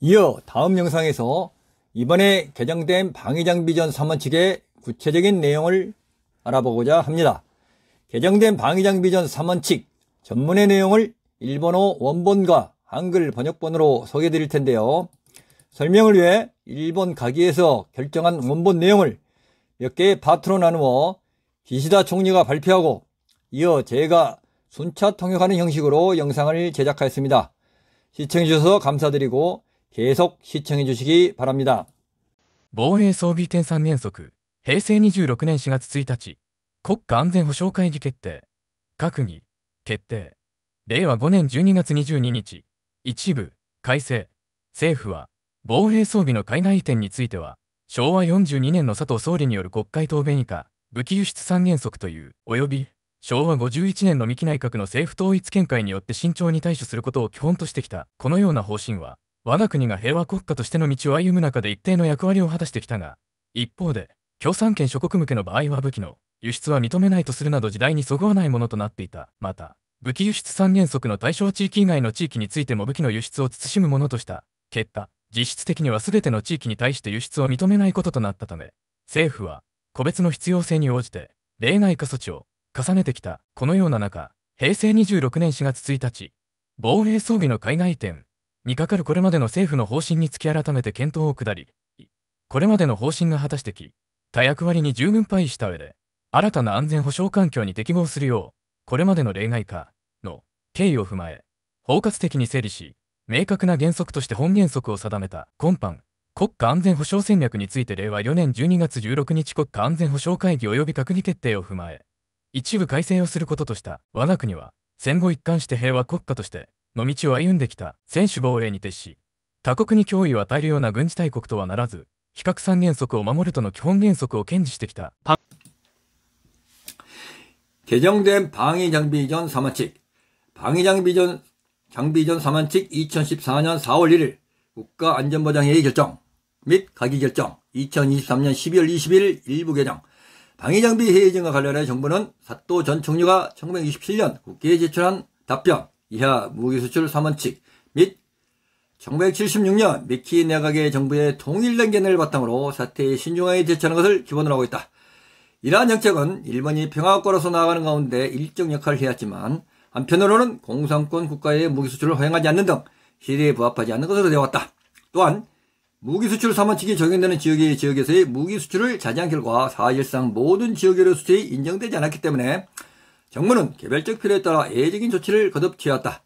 이어 다음 영상에서 이번에 개정된 방위장비전 3원칙의 구체적인 내용을 알아보고자 합니다. 개정된 방위장비전 3원칙 전문의 내용을 일본어 원본과 한글 번역본으로 소개해 드릴 텐데요. 설명을 위해 일본 가기에서 결정한 원본 내용을 몇 개의 파트로 나누어 기시다 총리가 발표하고 이어 제가 순차 통역하는 형식으로 영상을 제작하였습니다. 시청해 주셔서 감사드리고 계속 시청해 주시기 바랍니다. 防衛装備移転三原則平成26年4月1日国家安全保障会議決定閣議決定令和5年12月22日一部改正政府は防衛装備の海外移転については昭和42年の佐藤総理による国会答弁以下武器輸出三原則という及び昭和51年の三木内閣の政府統一見解によって慎重に対処することを基本としてきたこのような方針は我が国が平和国家としての道を歩む中で一定の役割を果たしてきたが、一方で、共産圏諸国向けの場合は武器の輸出は認めないとするなど時代にそぐわないものとなっていた。また、武器輸出三原則の対象地域以外の地域についても武器の輸出を慎むものとした結果、実質的には全ての地域に対して輸出を認めないこととなったため、政府は個別の必要性に応じて例外化措置を重ねてきた。このような中、平成26年4月1日、防衛装備の海外移転、にかかるこれまでの政府の方針につき改めて検討を下り、これまでの方針が果たしてきた役割に十分配した上で、新たな安全保障環境に適合するよう、これまでの例外化の経緯を踏まえ、包括的に整理し、明確な原則として本原則を定めた今般、国家安全保障戦略について令和4年12月16日国家安全保障会議及び閣議決定を踏まえ、一部改正をすることとした我が国は、戦後一貫して平和国家として、の道を歩んできた専守防衛に徹し、他国に脅威を与えるような軍事大国とはならず、非核三原則を守るとの基本原則を堅持してきた。 개정된 방위장비전 3원칙 방위장비전 3원칙 2014년 4월 1일 국가안전보장회의 결정 및 가기 결정 2023년 12월 20일 일부 개정 방위장비 회의전과 관련해 정부는 사또 전 총리가 1967년 국회에 제출한 답변 이하 무기수출 3원칙 및 1976년 미키 내각의 정부의 통일된 견해를 바탕으로 사태에 신중하게 대처하는 것을 기본으로 하고 있다. 이러한 정책은 일본이 평화국가로서 나아가는 가운데 일정 역할을 해왔지만 한편으로는 공산권 국가의 무기수출을 허용하지 않는 등 시대에 부합하지 않는 것으로 되어왔다. 또한 무기수출 3원칙이 적용되는 지역에서의 무기수출을 자제한 결과 사실상 모든 지역의 수출이 인정되지 않았기 때문에 정부는 개별적 필요에 따라 예외적인 조치를 거듭 취해왔다.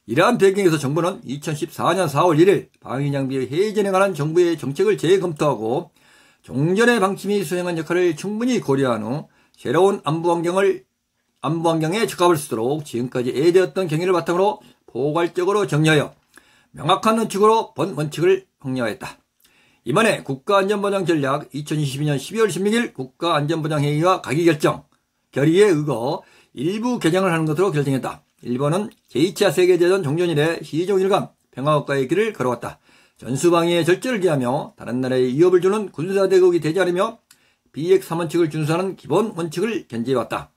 이러한 배경에서 정부는 2014년 4월 1일 방위장비 회의전에 관한 정부의 정책을 재검토하고 종전의 방침이 수행한 역할을 충분히 고려한 후 새로운 안보 환경에 적합할 수 있도록 지금까지 애되었던 경위를 바탕으로 포괄적으로 정리하여 명확한 원칙으로 본 원칙을 확립하였다. 이번에 국가안전보장전략 2022년 12월 16일 국가안전보장회의와 가기 결정 결의에 의거 일부 개정을 하는 것으로 결정했다. 일본은 제2차 세계대전 종전 이래 시종일관 평화국가의 길을 걸어왔다. 전수방위에 절제를 기하며 다른 나라에 위협을 주는 군사대국이 되지 않으며 비핵 3원칙을 준수하는 기본 원칙을 견지해왔다.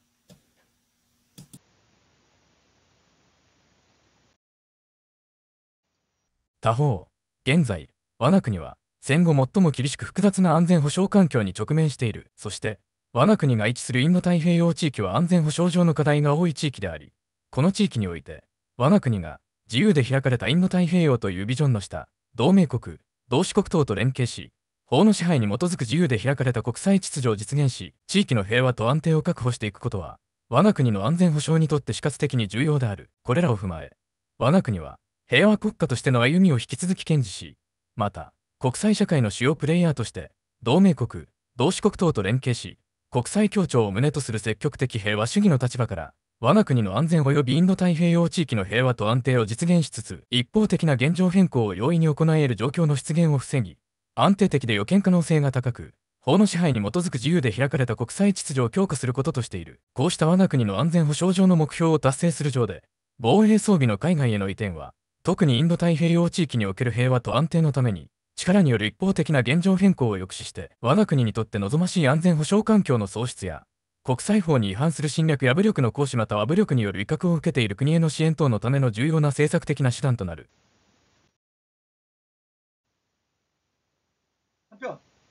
他方、現在、我が国は戦後最も厳しく複雑な安全保障環境に直面している。そして、我が国が位置するインド太平洋地域は安全保障上の課題が多い地域であり、この地域において、我が国が自由で開かれたインド太平洋というビジョンの下、同盟国、同志国等と連携し、法の支配に基づく自由で開かれた国際秩序を実現し、地域の平和と安定を確保していくことは、我が国の安全保障にとって死活的に重要である。これらを踏まえ、我が国は平和国家としての歩みを引き続き堅持し、また、国際社会の主要プレイヤーとして、同盟国、同志国等と連携し、国際協調を旨とする積極的平和主義の立場から、我が国の安全及びインド太平洋地域の平和と安定を実現しつつ、一方的な現状変更を容易に行える状況の出現を防ぎ、安定的で予見可能性が高く、法の支配に基づく自由で開かれた国際秩序を強化することとしている。こうした我が国の安全保障上の目標を達成する上で、防衛装備の海外への移転は、特にインド太平洋地域における平和と安定のために、力による一方的な現状変更を抑止して、我が国にとって望ましい安全保障環境の創出や、国際法に違反する侵略や武力の行使または武力による威嚇を受けている国への支援等のための重要な政策的な手段となる。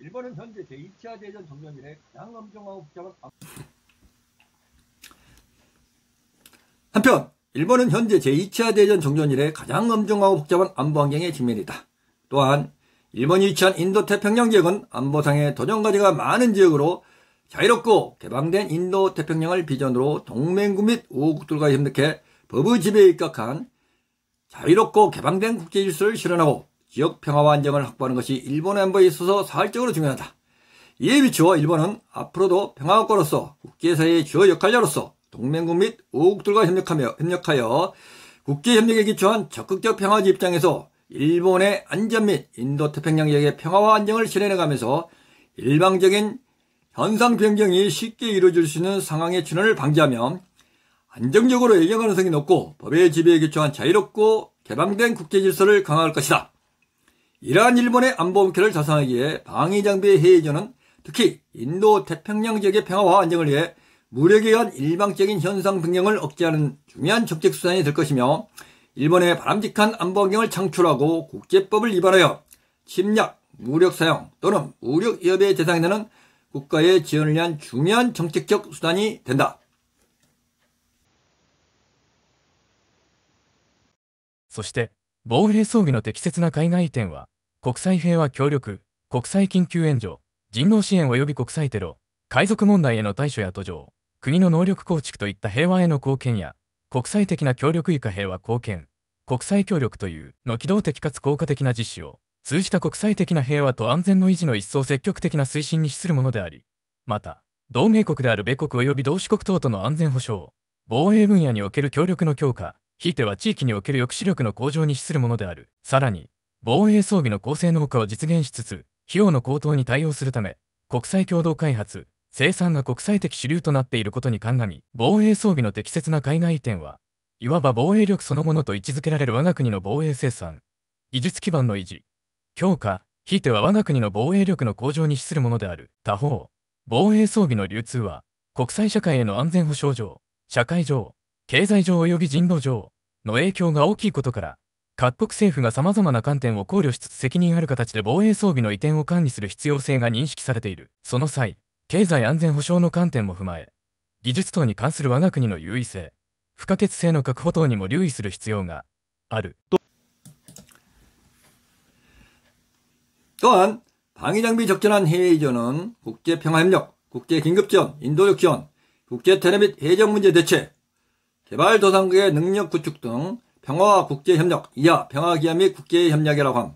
일본은 현재 제2차 대전 종전 이래 가장 엄중하고 복잡한 한편 일본은 현재 제2차 대전 종전 이래 가장 엄중하고 복잡한 안보 환경에 직면했다. 또한 일본이 위치한 인도태평양 지역은 안보상의 도전과제가 많은 지역으로 자유롭고 개방된 인도태평양을 비전으로 동맹국 및 우호국들과 협력해 법의 지배에 입각한 자유롭고 개방된 국제질서를 실현하고 지역 평화와 안정을 확보하는 것이 일본의 안보에 있어서 사활적으로 중요하다. 이에 비추어 일본은 앞으로도 평화국가로서 국제사회의 주요 역할자로서 동맹국 및 우호국들과 협력하여 국제협력에 기초한 적극적 평화지 입장에서 일본의 안전 및 인도태평양 지역의 평화와 안정을 실현해가면서 일방적인 현상 변경이 쉽게 이루어질 수 있는 상황의 진원을 방지하며 안정적으로 예경 가능성이 높고 법의 지배에 기초한 자유롭고 개방된 국제질서를 강화할 것이다. 이러한 일본의 안보 목표를 달성하기에 방위장비의 해외전은 특히 인도태평양 지역의 평화와 안정을 위해 무력에 의한 일방적인 현상 변경을 억제하는 중요한 정책 수단이 될 것이며 일본의 바람직한 안보 환경을 창출하고 국제법을 위반하여 침략, 무력 사용 또는 무력 위협의 대상이 되는 국가의 지원을 위한 중요한 정책적 수단이 된다. そして、防衛装備の適切な海外移転は、国際平和協力、国際緊急援助、人道支援及び国際テロ、海賊問題への対処や途上、国の能力構築といった平和への貢献や、国際的な協力以下平和貢献、国際協力というの機動的かつ効果的な実施を、通じた国際的な平和と安全の維持の一層積極的な推進に資するものであり、また、同盟国である米国及び同志国等との安全保障、防衛分野における協力の強化、ひいては地域における抑止力の向上に資するものである。さらに、防衛装備の高性能化を実現しつつ、費用の高騰に対応するため、国際共同開発、生産が国際的主流となっていることに鑑み、防衛装備の適切な海外移転は、いわば防衛力そのものと位置づけられる我が国の防衛生産、技術基盤の維持、強化、ひいては我が国の防衛力の向上に資するものである。他方、防衛装備の流通は、国際社会への安全保障上、社会上、経済上及び人道上の影響が大きいことから、各国政府が様々な観点を考慮しつつ責任ある形で防衛装備の移転を管理する必要性が認識されている。その際、経済安全保障の観点も踏まえ、技術等に関する我が国の優位性、不可欠性の確保等にも留意する必要がある。 또한 방위장비 적절한 해외 이전은 국제평화협력, 국제긴급지원, 인도적 지원, 국제테러 및 해적문제 대책, 개발도상국의 능력 구축 등 평화와 국제협력, 이하 평화기업 및 국제협력이라고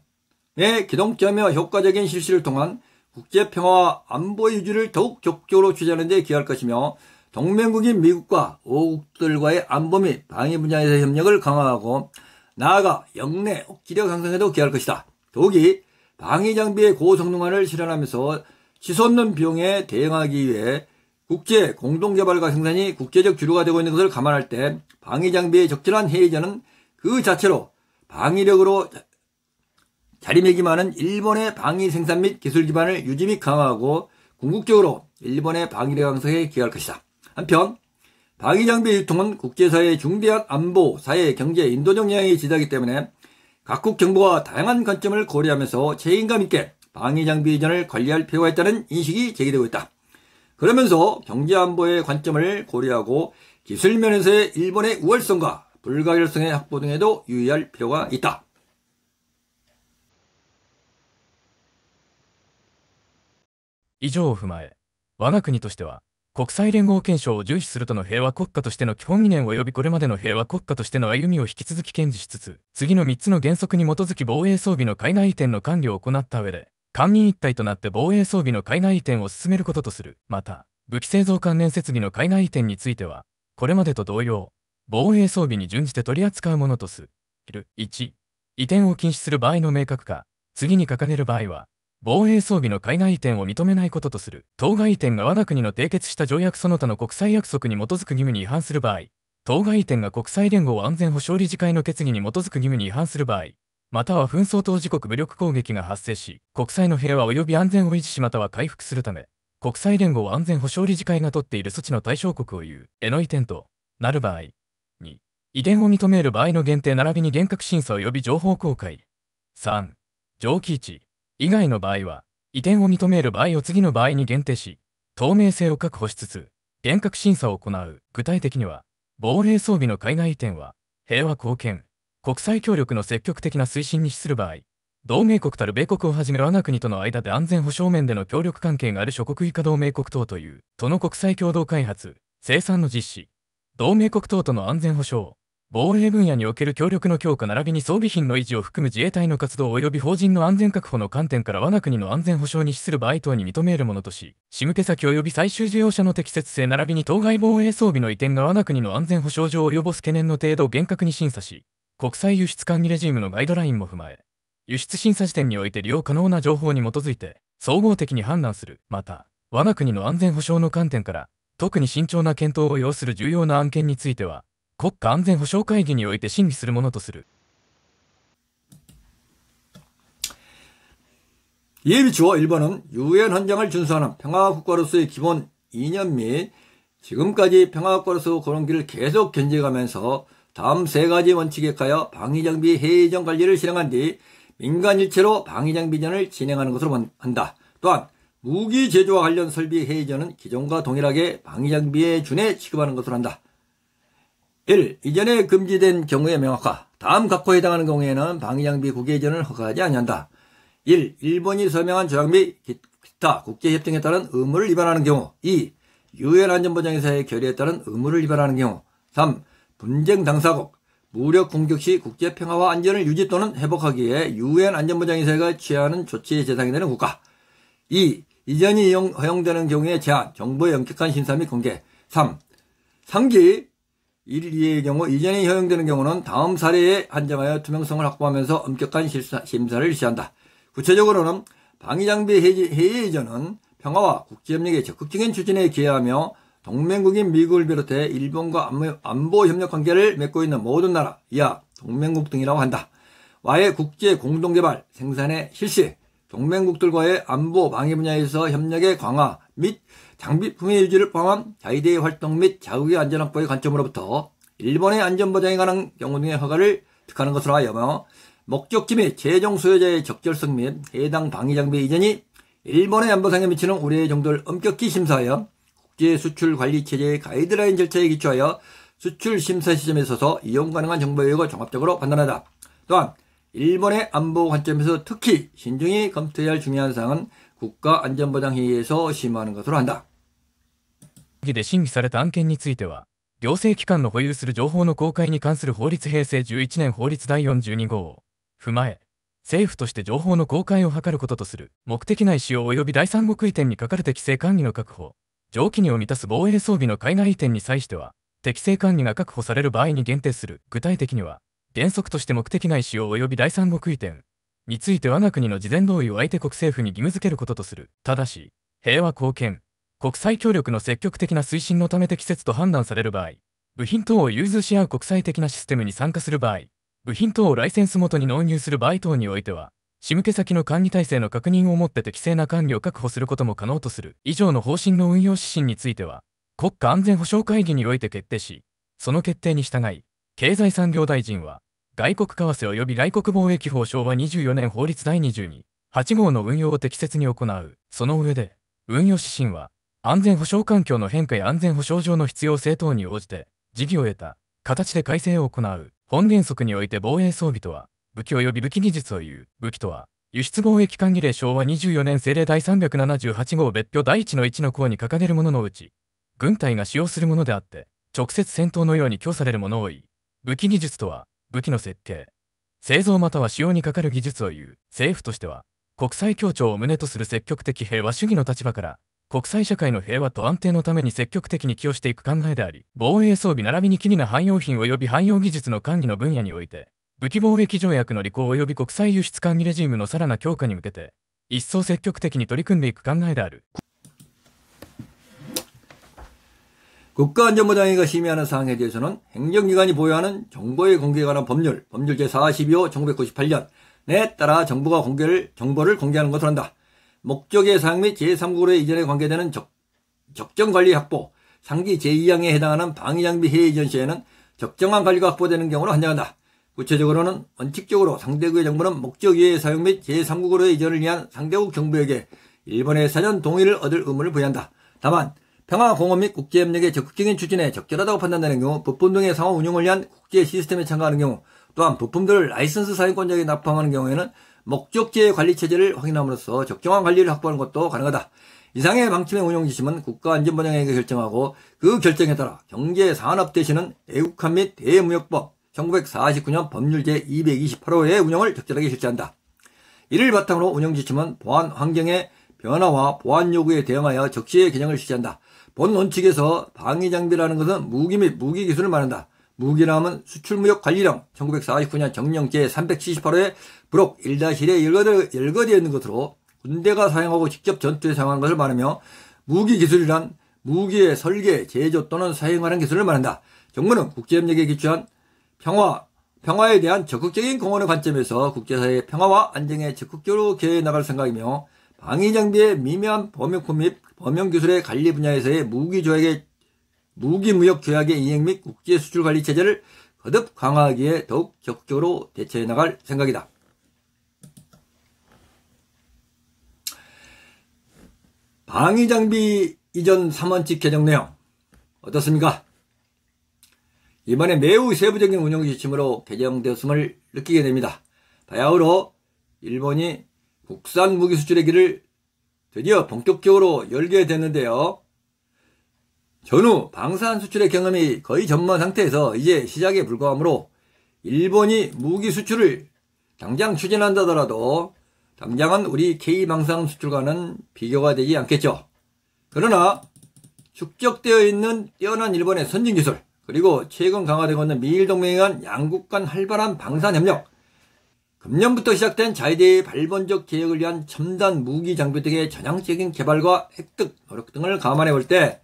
함의 기동적이며 효과적인 실시를 통한 국제평화와 안보의 유지를 더욱 적극적으로 추진하는 데 기여할 것이며 동맹국인 미국과 오국들과의 안보 및 방위 분야에서의 협력을 강화하고 나아가 영내 억지력 강성에도 기여할 것이다. 더욱이 방위장비의 고성능화를 실현하면서 치솟는 비용에 대응하기 위해 국제 공동개발과 생산이 국제적 주류가 되고 있는 것을 감안할 때 방위장비의 적절한 해이전은 그 자체로 방위력으로 자리매김하는 일본의 방위 생산 및 기술 기반을 유지 및 강화하고 궁극적으로 일본의 방위력 강성에 기여할 것이다. 한편 방위장비 유통은 국제사회의 중대한 안보, 사회, 경제, 인도적 영향이 지다기 때문에 각국 정부가 다양한 관점을 고려하면서 책임감 있게 방위장비 이전을 관리할 필요가 있다는 인식이 제기되고 있다. 그러면서 경제안보의 관점을 고려하고 기술면에서의 일본의 우월성과 불가결성의 확보 등에도 유의할 필요가 있다. 以上を踏まえ、我が国としては、国際連合憲章を重視するとの平和国家としての基本理念及びこれまでの平和国家としての歩みを引き続き堅持しつつ、次の3つの原則に基づき防衛装備の海外移転の管理を行った上で、官民一体となって防衛装備の海外移転を進めることとする。また、武器製造関連設備の海外移転については、これまでと同様、防衛装備に準じて取り扱うものとする。1、移転を禁止する場合の明確化。次に書かれる場合は、防衛装備の海外移転を認めないこととする。当該移転が我が国の締結した条約その他の国際約束に基づく義務に違反する場合、当該移転が国際連合安全保障理事会の決議に基づく義務に違反する場合、または紛争当事国武力攻撃が発生し、国際の平和及び安全を維持しまたは回復するため、国際連合安全保障理事会が取っている措置の対象国を言う、への移転となる場合。2、移転を認める場合の限定並びに厳格審査及び情報公開。3、上記位置以外の場合は、移転を認める場合を次の場合に限定し、透明性を確保しつつ、厳格審査を行う。具体的には、防衛装備の海外移転は、平和貢献、国際協力の積極的な推進に資する場合、同盟国たる米国をはじめ我が国との間で安全保障面での協力関係がある諸国以下同盟国等という、との国際共同開発、生産の実施、同盟国等との安全保障、防衛分野における協力の強化並びに装備品の維持を含む自衛隊の活動及び法人の安全確保の観点から我が国の安全保障に資する場合等に認めるものとし、仕向け先及び最終事業者の適切性並びに当該防衛装備の移転が我が国の安全保障上及ぼす懸念の程度を厳格に審査し、国際輸出管理レジームのガイドラインも踏まえ、輸出審査時点において利用可能な情報に基づいて、総合的に判断する。また、我が国の安全保障の観点から、特に慎重な検討を要する重要な案件については、国家安全保障会議において審議するものとする。이에 비추어 일본은 유엔 헌장을 준수하는 평화국가로서의 기본 이념 및 지금까지 평화국가로서 그런 길을 계속 견제가면서 다음 세 가지 원칙에 가여 방위장비 해외이전 관리를 실행한 뒤 민간일체로 방위장비 이전을 진행하는 것으로 한다. 또한 무기 제조와 관련 설비 해외이전은 기존과 동일하게 방위장비에 준해 취급하는 것으로 한다. 1. 이전에 금지된 경우의 명확화. 다음 각호에 해당하는 경우에는 방위장비 국외이전을 허가하지 아니한다. 1. 일본이 서명한 조약 및 기타 국제협정에 따른 의무를 위반하는 경우. 2. 유엔 안전보장이사의 결의에 따른 의무를 위반하는 경우. 3. 분쟁 당사국. 무력 공격 시 국제 평화와 안전을 유지 또는 회복하기 위해 유엔 안전보장이사가 취하는 조치에 대상이 되는 국가. 2. 이전이 허용되는 경우의 제한, 정보의 엄격한 심사 및 공개. 3. 상기 1, 2의 경우 이전이 허용되는 경우는 다음 사례에 한정하여 투명성을 확보하면서 엄격한 심사를 실시한다. 구체적으로는 방위장비 해외 이전은 평화와 국제협력의 적극적인 추진에 기여하며 동맹국인 미국을 비롯해 일본과 안보 협력 관계를 맺고 있는 모든 나라, 이하 동맹국 등이라고 한다. 와의 국제 공동개발, 생산의 실시, 동맹국들과의 안보 방위 분야에서 협력의 강화 및 장비품의 유지를 포함한 자위대의 활동 및 자국의 안전 확보의 관점으로부터 일본의 안전보장에 관한 경우 등의 허가를 득하는 것으로 하여 목적지 및 최종 수요자의 적절성 및 해당 방위장비 이전이 일본의 안보상에 미치는 우려의 정도를 엄격히 심사하여 국제 수출 관리 체제의 가이드라인 절차에 기초하여 수출 심사 시점에 있어서 이용 가능한 정보 여력을 종합적으로 판단하다. 또한 일본의 안보 관점에서 특히 신중히 검토해야 할 중요한 사항은 국가안전보장회의에서 심의하는 것으로 한다. で審議された案件については、行政機関の保有する情報の公開に関する法律平成11年法律第42号を踏まえ、政府として情報の公開を図ることとする目的内使用及び第三国移転にかかる適正管理の確保、上記にを満たす防衛装備の海外移転に際しては、適正管理が確保される場合に限定する。具体的には、原則として目的内使用及び第三国移転について我が国の事前同意を相手国政府に義務付けることとする。ただし、平和貢献、国際協力の積極的な推進のため適切と判断される場合、部品等を融通し合う国際的なシステムに参加する場合、部品等をライセンス元に納入する場合等においては、仕向け先の管理体制の確認をもって適正な管理を確保することも可能とする。以上の方針の運用指針については、国家安全保障会議において決定し、その決定に従い、経済産業大臣は、外国為替及び外国貿易法昭和24年法律第22、8号の運用を適切に行う。その上で、運用指針は、安全保障環境の変化や安全保障上の必要性等に応じて、時宜を得た形で改正を行う。本原則において防衛装備とは、武器及び武器技術を言う。武器とは、輸出貿易管理令昭和24年政令第378号別表第1の1の項に掲げるもののうち、軍隊が使用するものであって、直接戦闘のように供されるものを言い、武器技術とは、武器の設計、製造または使用にかかる技術を言う。政府としては、国際協調を旨とする積極的平和主義の立場から、国際社会の平和と安定のために積極的に寄与していく考えであり、防衛装備並びに機微な汎用品及び汎用技術の管理の分野において、武器貿易条約の履行及び国際輸出管理レジームのさらな強化に向けて、一層積極的に取り組んでいく考えである。국가안전보장회의가 심의하는 사항에 대해서는 행정기관이 보유하는 정보의 공개에 관한 법률 제42호 1998년에 따라 정보를 공개하는 것으로 한다. 목적의 사항 및 제3국으로의 이전에 관계되는 적정관리 확보, 상기 제2항에 해당하는 방위장비 해외 이전 시에는 적정한 관리가 확보되는 경우로 한정한다. 구체적으로는 원칙적으로 상대국의 정부는 목적 이외의 사용 및 제3국으로의 이전을 위한 상대국 정부에게 일본의 사전 동의를 얻을 의무를 부여한다. 다만 평화공헌 및 국제협력의 적극적인 추진에 적절하다고 판단되는 경우, 부품 등의 상호 운용을 위한 국제 시스템에 참가하는 경우, 또한 부품들을 라이선스 사용권자에게 납품하는 경우에는 목적지의 관리체제를 확인함으로써 적정한 관리를 확보하는 것도 가능하다. 이상의 방침의 운용 지침은 국가안전보장회의가 결정하고, 그 결정에 따라 경제산업대신은 애국한 및 대무역법 1949년 법률 제228호의 운영을 적절하게 실시한다. 이를 바탕으로 운영 지침은 보안 환경의 변화와 보안 요구에 대응하여 적시의 개정을 실시한다. 본 원칙에서 방위장비라는 것은 무기 및 무기기술을 말한다. 무기라 하면 수출무역관리령 1949년 정령 제378호에 부록 1-1에 열거되어 있는 것으로 군대가 사용하고 직접 전투에 사용하는 것을 말하며, 무기기술이란 무기의 설계, 제조 또는 사용하는 기술을 말한다. 정부는 국제협력에 기초한 평화에 대한 적극적인 공헌의 관점에서 국제사회의 평화와 안정에 적극적으로 기여해 나갈 생각이며, 방위장비의 미묘한 범용품 및 범용기술의 관리 분야에서의 무기무역 조약의 이행 및 국제 수출 관리 체제를 거듭 강화하기에 더욱 적극적으로 대처해 나갈 생각이다. 방위장비 이전 3원칙 개정 내용 어떻습니까? 이번에 매우 세부적인 운영 지침으로 개정되었음을 느끼게 됩니다. 바야흐로 일본이 국산 무기 수출의 길을 드디어 본격적으로 열게 됐는데요. 전후 방산 수출의 경험이 거의 전무한 상태에서 이제 시작에 불과하므로 일본이 무기 수출을 당장 추진한다더라도 당장은 우리 K방산 수출과는 비교가 되지 않겠죠. 그러나 축적되어 있는 뛰어난 일본의 선진기술, 그리고 최근 강화되고 있는 미일동맹에 의한 양국 간 활발한 방산협력, 금년부터 시작된 자위대의 발본적 개혁을 위한 첨단 무기 장비 등의 전향적인 개발과 획득 노력 등을 감안해 볼 때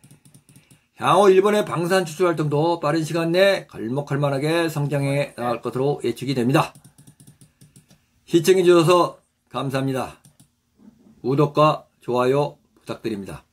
향후 일본의 방산 추출 활동도 빠른 시간 내에 걸목할 만하게 성장해 나갈 것으로 예측이 됩니다. 시청해 주셔서 감사합니다. 구독과 좋아요 부탁드립니다.